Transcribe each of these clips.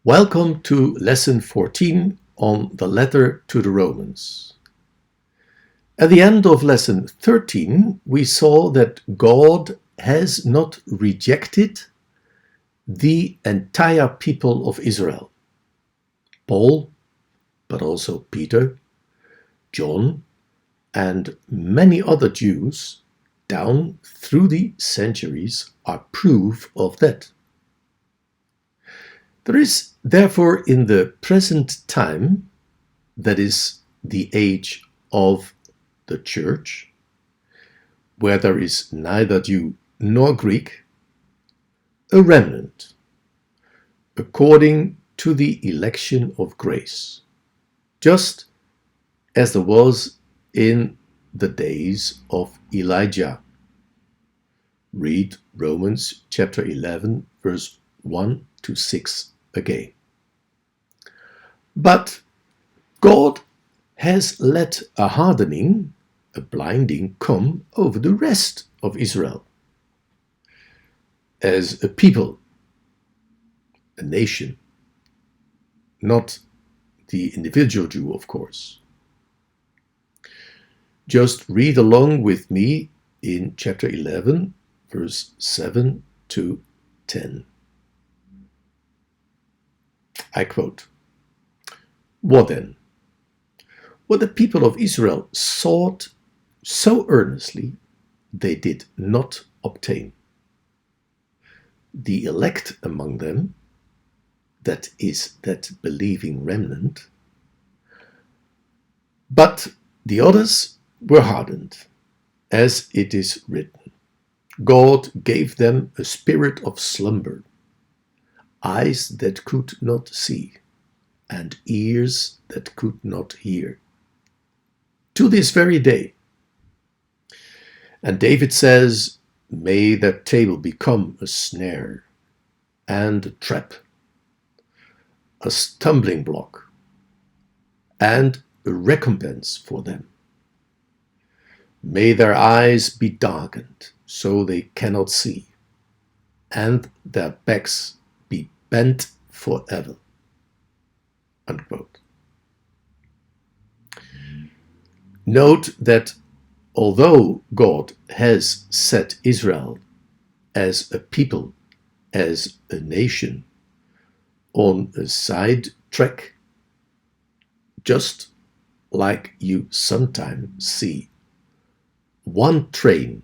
Welcome to Lesson 14 on the letter to the Romans. At the end of Lesson 13, we saw that God has not rejected the entire people of Israel. Paul, but also Peter, John, and many other Jews down through the centuries are proof of that. There is therefore in the present time, that is the age of the church, where there is neither Jew nor Greek, a remnant, according to the election of grace, just as there was in the days of Elijah. Read Romans chapter 11, verse 1 to 6 again. But God has let a hardening, a blinding, come over the rest of Israel as a people, a nation, not the individual Jew, of course. Just read along with me in chapter 11, verse 7 to 10. I quote, "What then? What the people of Israel sought so earnestly, they did not obtain. The elect among them, that is, that believing remnant, but the others were hardened, as it is written, God gave them a spirit of slumber, eyes that could not see, and ears that could not hear, to this very day. And David says, may that table become a snare and a trap, a stumbling block, and a recompense for them. May their eyes be darkened, so they cannot see, and their backs be bent forever." Unquote. Note that although God has set Israel as a people, as a nation, on a side track, just like you sometimes see one train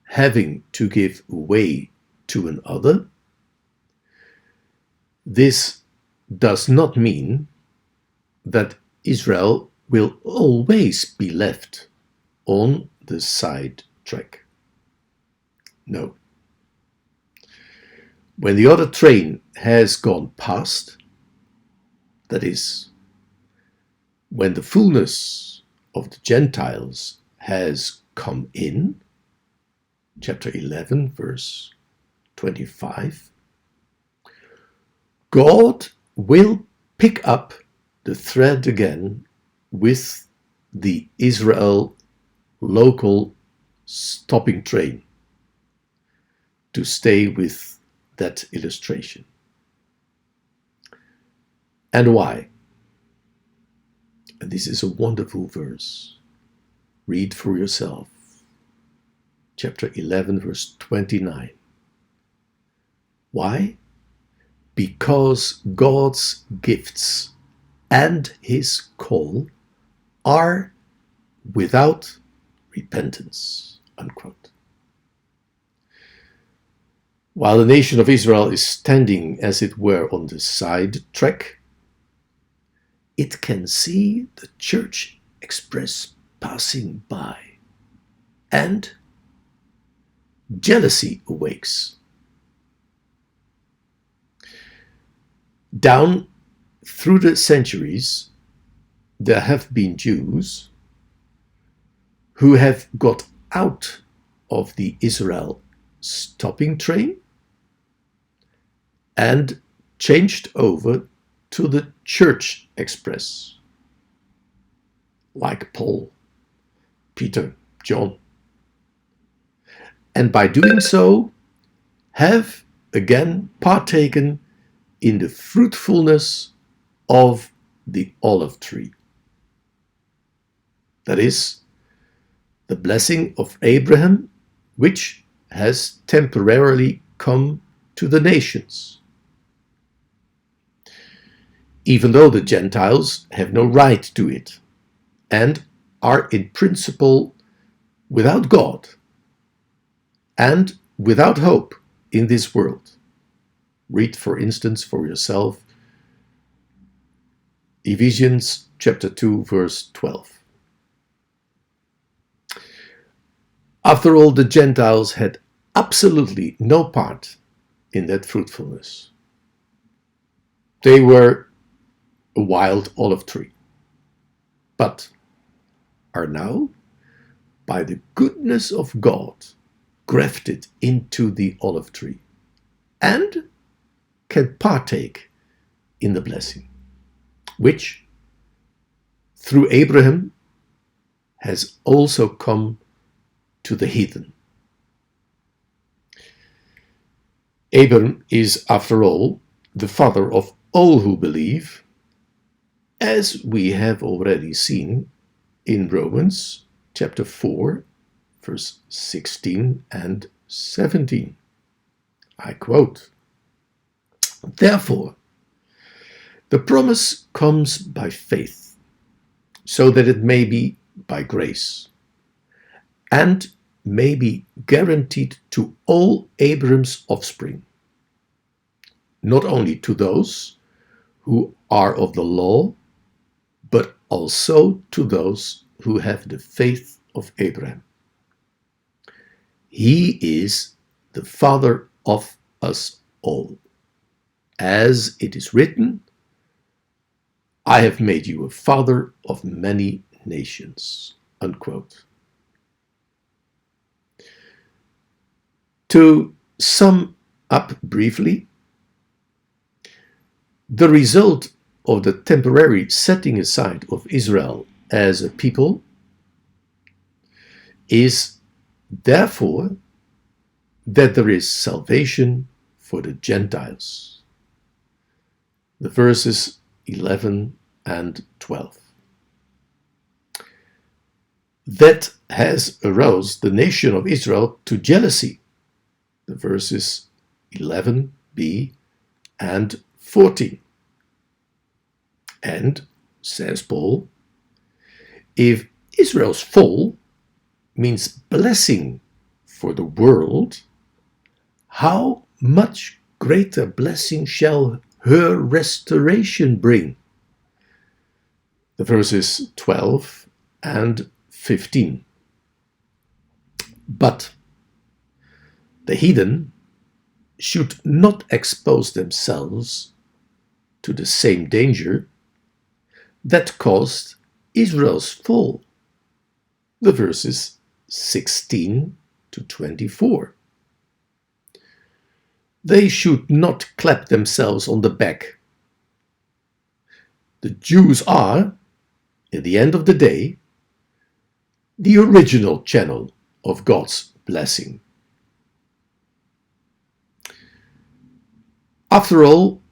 having to give way to another, this does not mean that Israel will always be left on the side track. No. When the other train has gone past, that is, when the fullness of the Gentiles has come in, chapter 11, verse 25, God will pick up the thread again with the Israel local stopping train, to stay with that illustration. And why? And this is a wonderful verse. Read for yourself. Chapter 11, verse 29. Why? Because God's gifts and his call are without repentance. Unquote. While the nation of Israel is standing, as it were, on the side track, it can see the church express passing by, and jealousy awakes. Down through the centuries, there have been Jews who have got out of the Israel stopping train and changed over to the church express, like Paul, Peter, John. And by doing so, have again partaken in the fruitfulness of the olive tree. That is, the blessing of Abraham, which has temporarily come to the nations. Even though the Gentiles have no right to it and are in principle without God and without hope in this world. Read, for instance, for yourself Ephesians chapter 2, verse 12. After all, the Gentiles had absolutely no part in that fruitfulness. They were a wild olive tree, but are now, by the goodness of God, grafted into the olive tree and can partake in the blessing, which, through Abraham, has also come to the heathen. Abraham is, after all, the father of all who believe, as we have already seen in Romans chapter 4, verse 16 and 17. I quote, "Therefore, the promise comes by faith, so that it may be by grace, and may be guaranteed to all Abraham's offspring, not only to those who are of the law, but also to those who have the faith of Abraham. He is the father of us all. As it is written, I have made you a father of many nations." Unquote. To sum up briefly, the result of the temporary setting aside of Israel as a people is therefore that there is salvation for the Gentiles. The verses 11 and 12. That has aroused the nation of Israel to jealousy. The verses 11b and 14. And, says Paul, if Israel's fall means blessing for the world, how much greater blessing shall her restoration bring? The verses 12 and 15. But the heathen should not expose themselves to the same danger that caused Israel's fall. The verses 16 to 24. They should not clap themselves on the back. The Jews are, at the end of the day, the original channel of God's blessing. After all,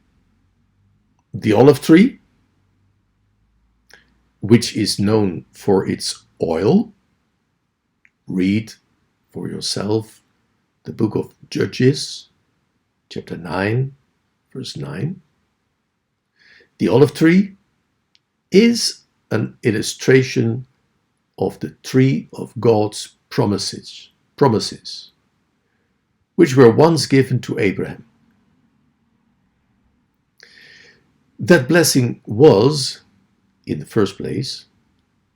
the olive tree, which is known for its oil, read for yourself the book of Judges, chapter 9, verse 9. The olive tree is an illustration of the tree of God's promises, which were once given to Abraham. That blessing was, in the first place,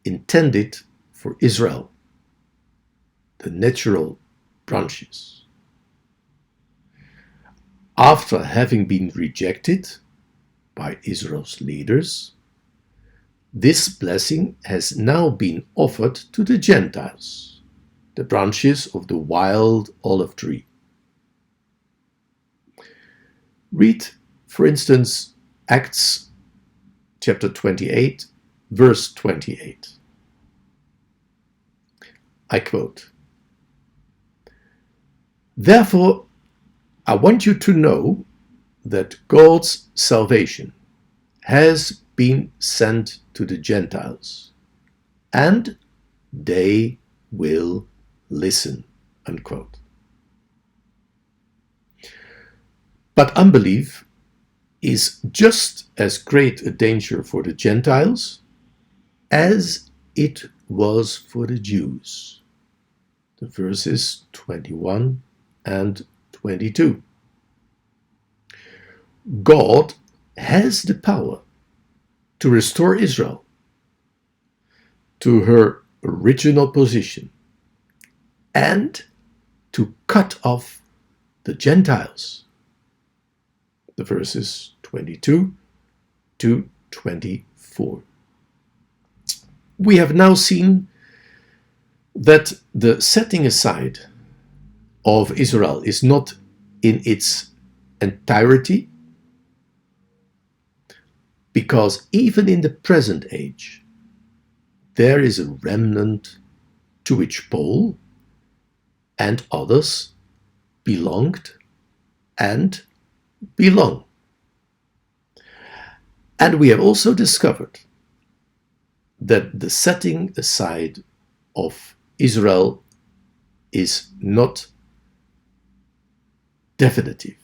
intended for Israel, the natural branches. After having been rejected by Israel's leaders, this blessing has now been offered to the Gentiles, the branches of the wild olive tree. Read, for instance, Acts chapter 28, verse 28. I quote, "Therefore, I want you to know that God's salvation has been sent to the Gentiles, and they will listen, unquote. But unbelief is just as great a danger for the Gentiles as it was for the Jews. The verses 21 and 22. God has the power to restore Israel to her original position and to cut off the Gentiles. The verses 22 to 24. We have now seen that the setting aside of Israel is not in its entirety, because even in the present age, there is a remnant to which Paul and others belonged and belong. And we have also discovered that the setting aside of Israel is not definitive.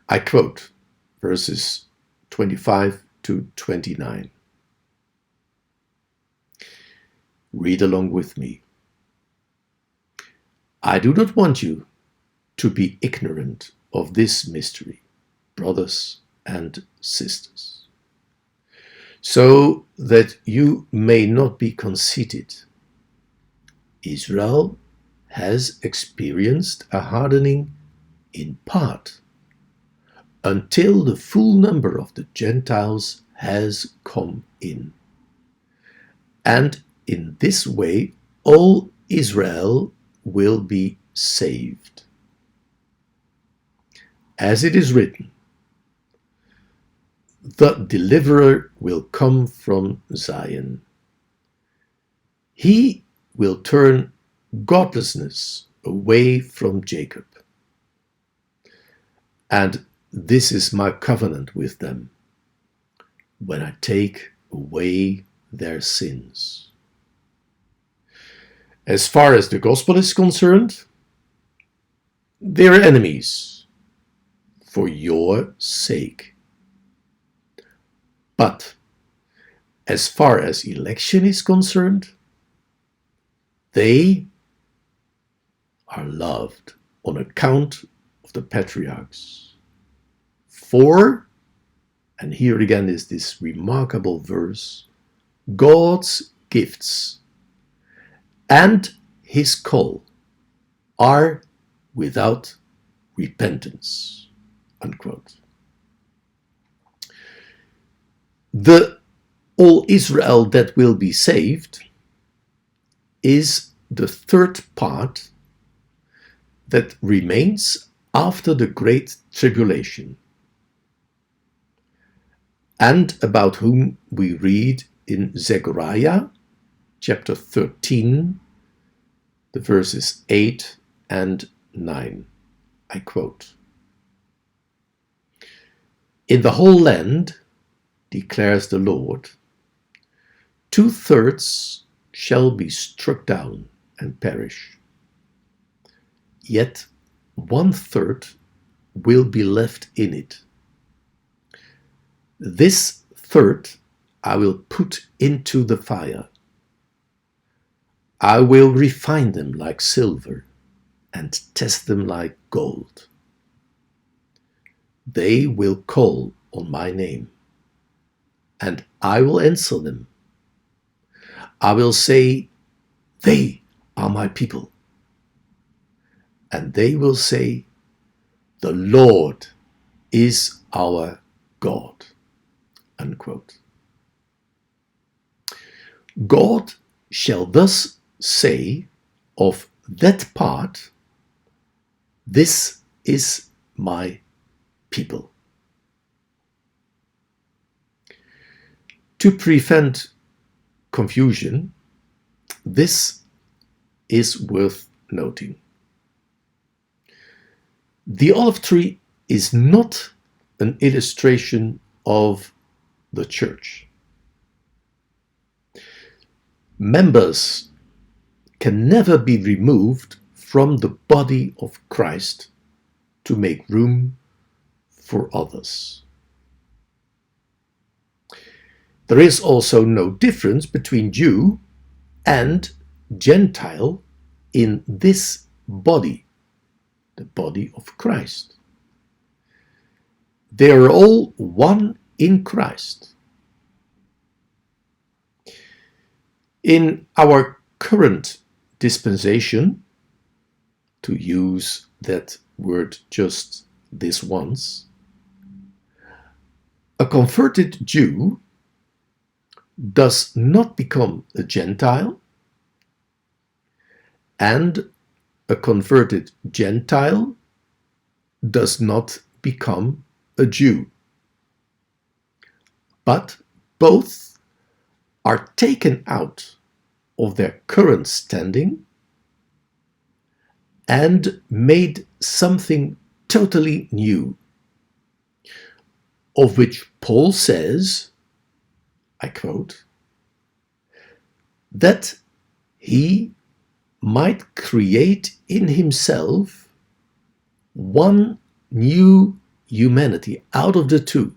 I quote verses 25 to 29. Read along with me. I do not want you to be ignorant of this mystery, brothers and sisters, so that you may not be conceited. Israel has experienced a hardening in part, until the full number of the Gentiles has come in. And in this way, all Israel will be saved. As it is written, the deliverer will come from Zion. He will turn godlessness away from Jacob. And this is my covenant with them, when I take away their sins. As far as the gospel is concerned, they are enemies for your sake. But as far as election is concerned, they are loved on account of the patriarchs. For, and here again is this remarkable verse, God's gifts and his call are without repentance, unquote. The all Israel that will be saved is the third part that remains after the Great Tribulation, and about whom we read in Zechariah chapter 13, the verses 8 and 9. I quote, "In the whole land, declares the Lord, 2/3 shall be struck down and perish. Yet 1/3 will be left in it. This third I will put into the fire. I will refine them like silver and test them like gold. They will call on my name, and I will answer them. I will say, they are my people. And they will say, the Lord is our God." Unquote. God shall thus say of that part, "This is my people." To prevent confusion, this is worth noting. The olive tree is not an illustration of the church. Members can never be removed from the body of Christ to make room for others. There is also no difference between Jew and Gentile in this body, the body of Christ. They are all one in Christ. In our current dispensation, to use that word just this once, a converted Jew does not become a Gentile, and a converted Gentile does not become a Jew. But both are taken out of their current standing and made something totally new, of which Paul says, I quote, that he might create in himself one new humanity out of the two,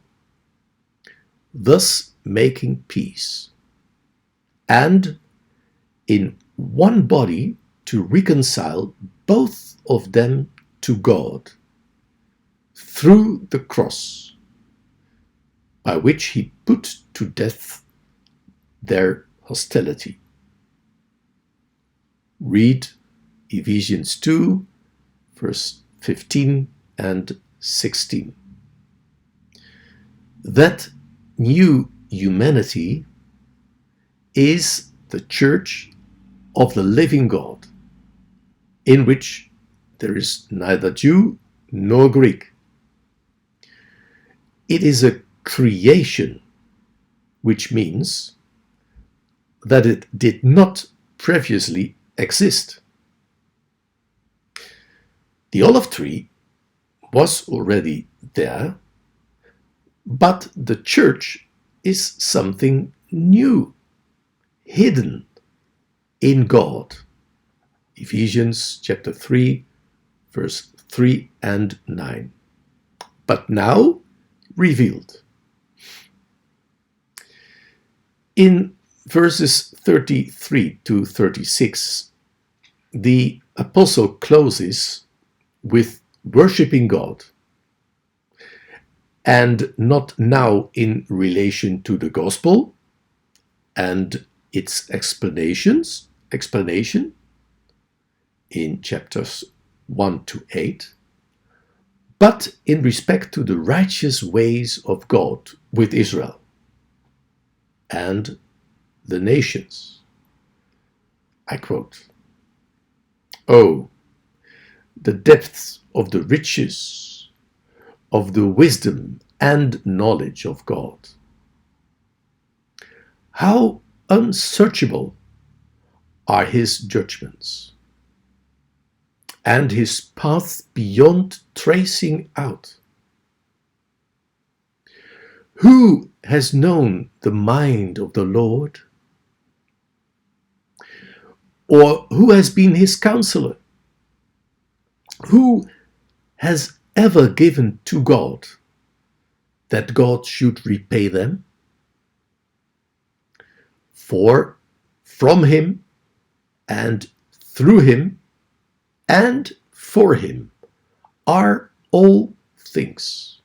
thus making peace, and in one body to reconcile both of them to God through the cross, by which he put to death their hostility. Read Ephesians 2, verse 15 and 16. That new humanity is the Church of the living God, in which there is neither Jew nor Greek. It is a creation, which means that it did not previously exist. The olive tree was already there, but the church is something new, hidden in God. Ephesians chapter 3, verse 3 and 9. But now revealed. In verses 33 to 36, the apostle closes with worshiping God, and not now in relation to the gospel and its explanation in chapters 1 to 8, but in respect to the righteous ways of God with Israel and the nations. I quote, "Oh, the depths of the riches of the wisdom and knowledge of God! How unsearchable are his judgments, and his paths beyond tracing out! Who has known the mind of the Lord? Or who has been his counselor? Who has ever given to God that God should repay them? For from him and through him and for him are all things.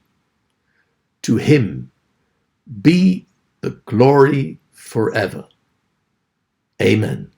To him be the glory forever. Amen."